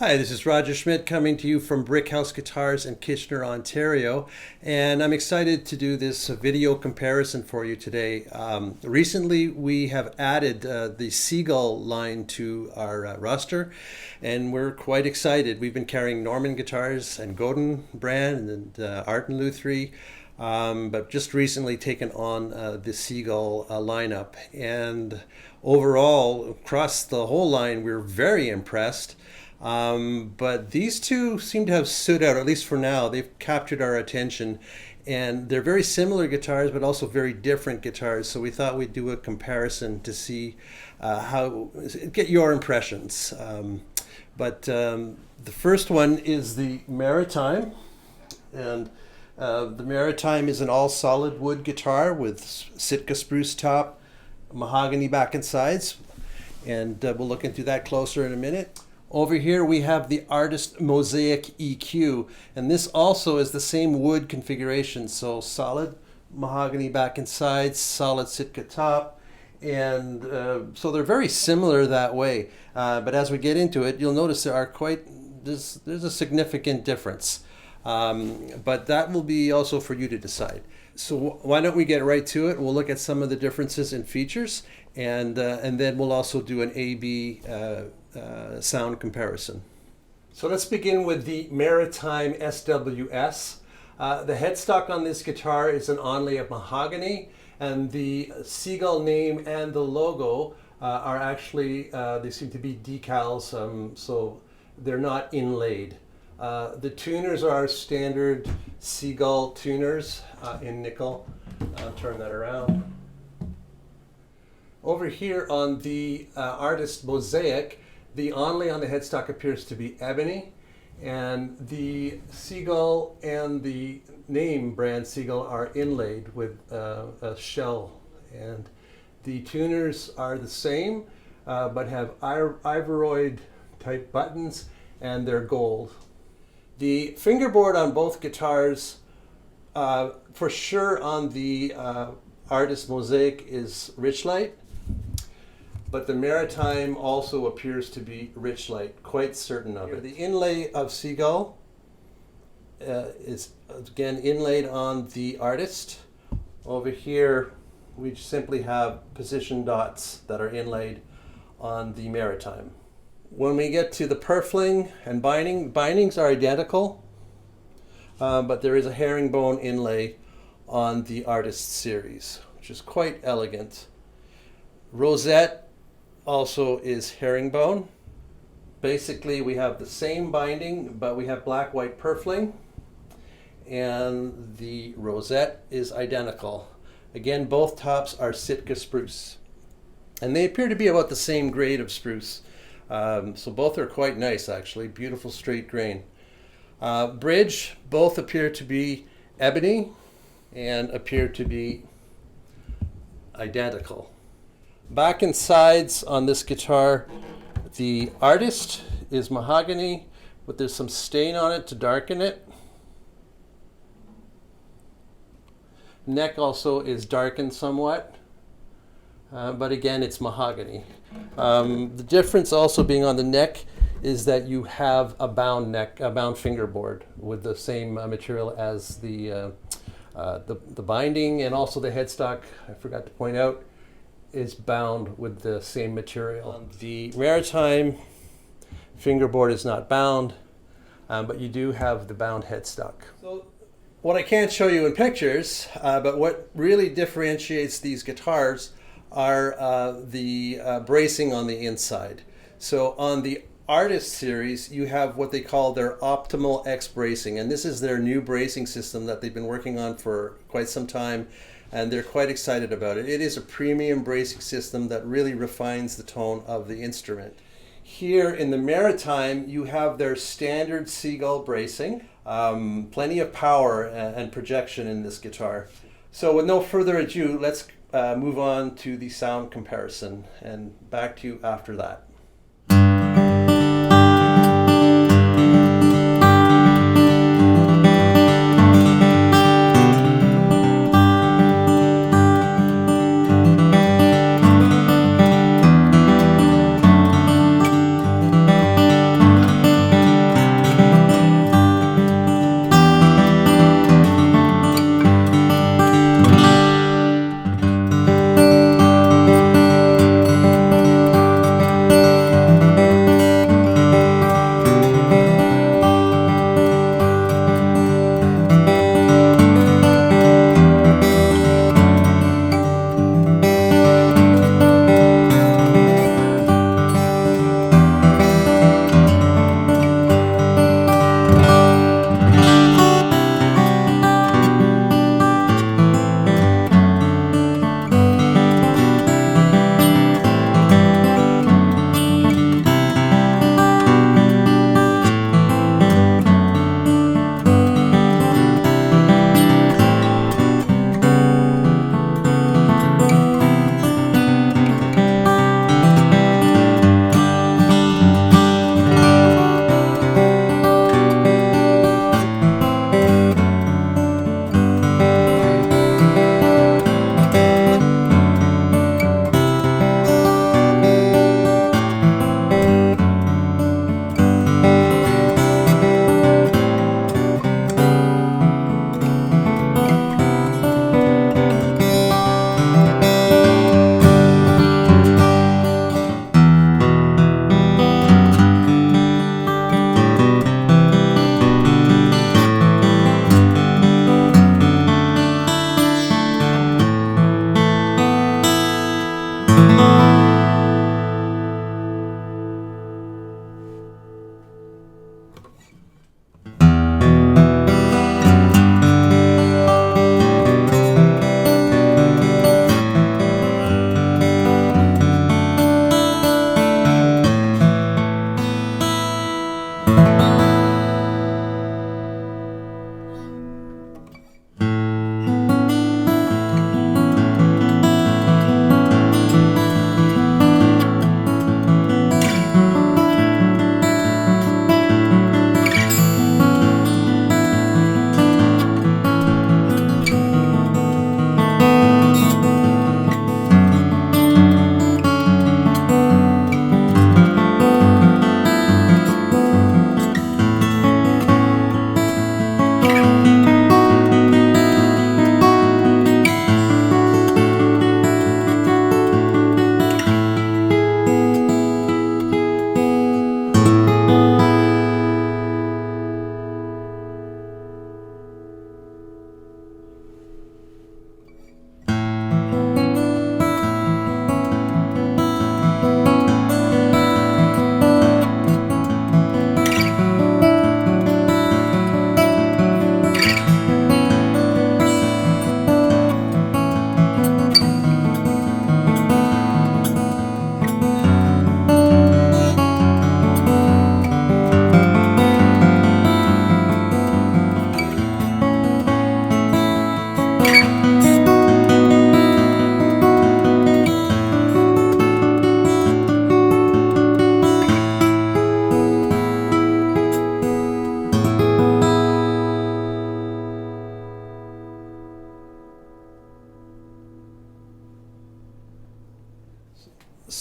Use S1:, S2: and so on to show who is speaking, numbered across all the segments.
S1: Hi, this is Roger Schmidt coming to you from Brickhouse Guitars in Kitchener, Ontario, and I'm excited to do this video comparison for you today. Recently, we have added the Seagull line to our roster, and we're quite excited. We've been carrying Norman guitars and Godin brand and Art and Lutherie, but just recently taken on the Seagull lineup. And overall, across the whole line, we're very impressed. But these two seem to have stood out, at least for now. They've captured our attention, and they're very similar guitars, but also very different guitars. So we thought we'd do a comparison to see get your impressions. The first one is the Maritime, and the Maritime is an all solid wood guitar with Sitka spruce top, mahogany back and sides, and we'll look into that closer in a minute. Over here we have the Artist Mosaic EQ, and this also is the same wood configuration, so solid mahogany back and sides, solid Sitka top, and so they're very similar that way. But as we get into it, you'll notice there's a significant difference. But that will be also for you to decide. So why don't we get right to it? We'll look at some of the differences in features, and then we'll also do an A/B sound comparison. So let's begin with the Maritime SWS. The headstock on this guitar is an onlay of mahogany, and the Seagull name and the logo are actually, they seem to be decals, so they're not inlaid. The tuners are standard Seagull tuners in nickel. I'll turn that around. Over here on the Artist Mosaic, the onlay on the headstock appears to be ebony, and the Seagull and the name brand Seagull are inlaid with a shell. And the tuners are the same, but have ivory type buttons, and they're gold. The fingerboard on both guitars, for sure on the Artist Mosaic, is Richlite, but the Maritime also appears to be Richlite, quite certain of it. The inlay of Seagull is again inlaid on the Artist. Over here we simply have position dots that are inlaid on the Maritime. When we get to the purfling and bindings are identical, but there is a herringbone inlay on the Artist series, which is quite elegant. Rosette also is herringbone. Basically, we have the same binding, but we have black-white purfling, and the rosette is identical. Again, both tops are Sitka spruce, and they appear to be about the same grade of spruce. So both are quite nice, actually. Beautiful straight grain. Bridge, both appear to be ebony and appear to be identical. Back and sides on this guitar, the Artist is mahogany, but there's some stain on it to darken it. Neck also is darkened somewhat, but again, it's mahogany. The difference also being on the neck is that you have a bound neck, a bound fingerboard with the same material as the binding, and also the headstock, I forgot to point out, is bound with the same material. The Maritime fingerboard is not bound, but you do have the bound headstock. So what I can't show you in pictures, but what really differentiates these guitars are the bracing on the inside. So on the Artist series, you have what they call their Optimal X bracing, and this is their new bracing system that they've been working on for quite some time, and they're quite excited about it. It is a premium bracing system that really refines the tone of the instrument. Here in the Maritime, you have their standard Seagull bracing. Plenty of power and projection in this guitar. So with no further ado, let's move on to the sound comparison, and back to you after that.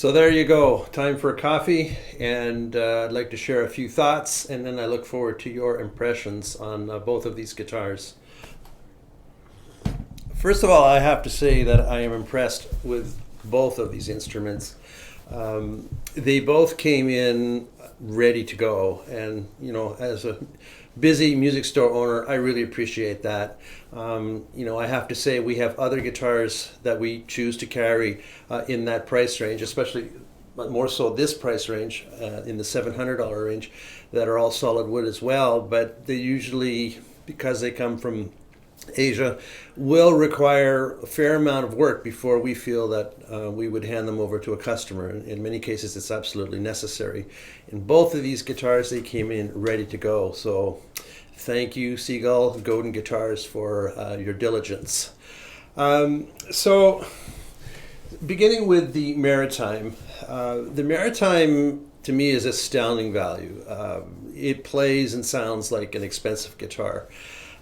S1: So there you go. Time for a coffee, and I'd like to share a few thoughts, and then I look forward to your impressions on both of these guitars. First of all, I have to say that I am impressed with both of these instruments. They both came in ready to go, and as a busy music store owner, I really appreciate that. I have to say we have other guitars that we choose to carry in that price range, especially more so this price range, in the $700 range, that are all solid wood as well, but they usually, because they come from Asia, will require a fair amount of work before we feel that we would hand them over to a customer. In many cases, it's absolutely necessary. In both of these guitars, they came in ready to go. So thank you, Seagull Golden Guitars, for your diligence. So beginning with the Maritime. The Maritime, to me, is astounding value. It plays and sounds like an expensive guitar.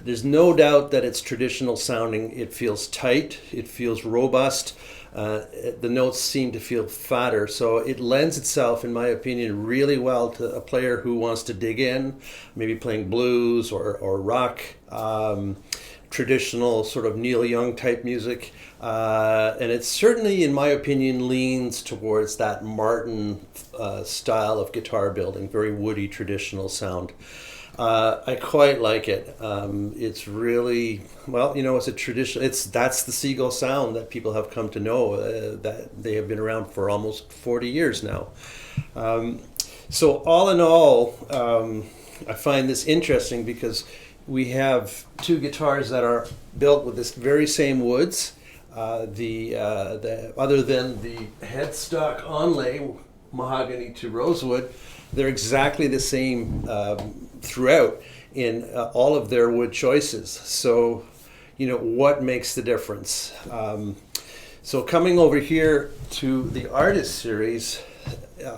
S1: There's no doubt that it's traditional sounding. It feels tight, it feels robust, the notes seem to feel fatter, so it lends itself, in my opinion, really well to a player who wants to dig in, maybe playing blues or rock, traditional sort of Neil Young type music, and it certainly, in my opinion, leans towards that Martin style of guitar building, very woody, traditional sound. I quite like it. It's really, well, it's a tradition. That's the Seagull sound that people have come to know, that they have been around for almost 40 years now. So all in all, I find this interesting because we have two guitars that are built with this very same woods. The other than the headstock Inlay, mahogany to rosewood, they're exactly the same throughout in all of their wood choices. So, what makes the difference? So coming over here to the Artist series,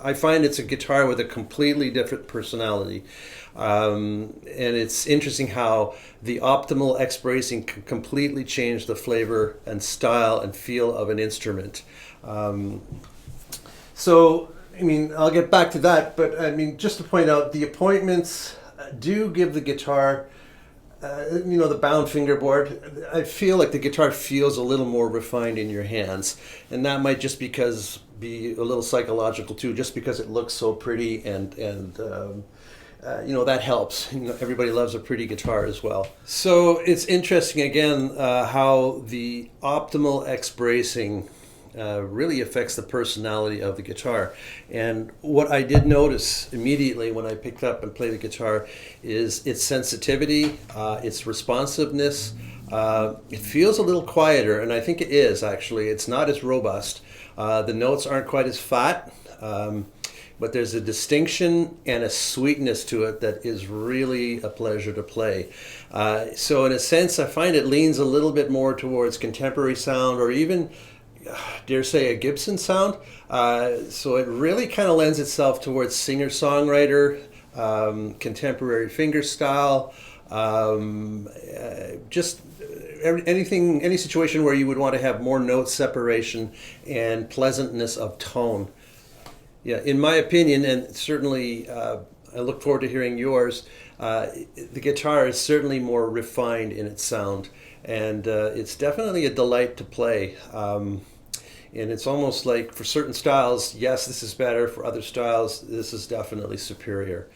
S1: I find it's a guitar with a completely different personality. And it's interesting how the optimal X bracing can completely change the flavor and style and feel of an instrument. I'll get back to that, but just to point out, the appointments do give the guitar, the bound fingerboard. I feel like the guitar feels a little more refined in your hands, and that might just be a little psychological too, just because it looks so pretty, and that helps. Everybody loves a pretty guitar as well. So it's interesting again how the optimal X bracing really affects the personality of the guitar. And what I did notice immediately when I picked up and played the guitar is its sensitivity, its responsiveness. It feels a little quieter, and I think it is actually. It's not as robust. The notes aren't quite as fat, but there's a distinction and a sweetness to it that is really a pleasure to play. So in a sense, I find it leans a little bit more towards contemporary sound, or even dare say a Gibson sound. So it really kind of lends itself towards singer-songwriter, contemporary fingerstyle, any situation where you would want to have more note separation and pleasantness of tone. Yeah, in my opinion, and certainly I look forward to hearing yours, the guitar is certainly more refined in its sound, and it's definitely a delight to play. And it's almost like for certain styles, yes, this is better. For other styles, this is definitely superior.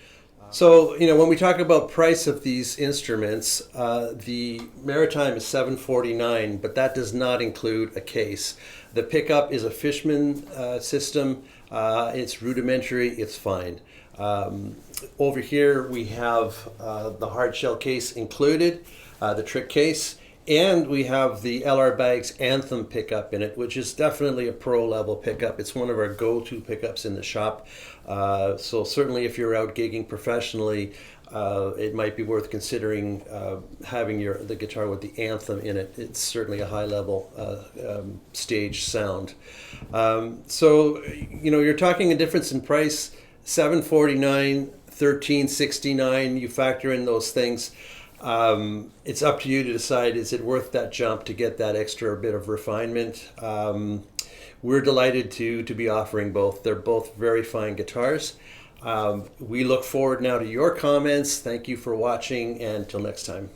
S1: So, when we talk about price of these instruments, the Maritime is $749, but that does not include a case. The pickup is a Fishman system. It's rudimentary, it's fine. Over here we have the hard shell case included, the trick case, and we have the LR Baggs Anthem pickup in it, which is definitely a pro level pickup. It's one of our go-to pickups in the shop. So certainly if you're out gigging professionally, it might be worth considering having the guitar with the Anthem in it. It's certainly a high level stage sound. So you're talking a difference in price, $749, $1369. You factor in those things. It's up to you to decide, is it worth that jump to get that extra bit of refinement? We're delighted to be offering both. They're both very fine guitars. We look forward now to your comments. Thank you for watching, and until next time.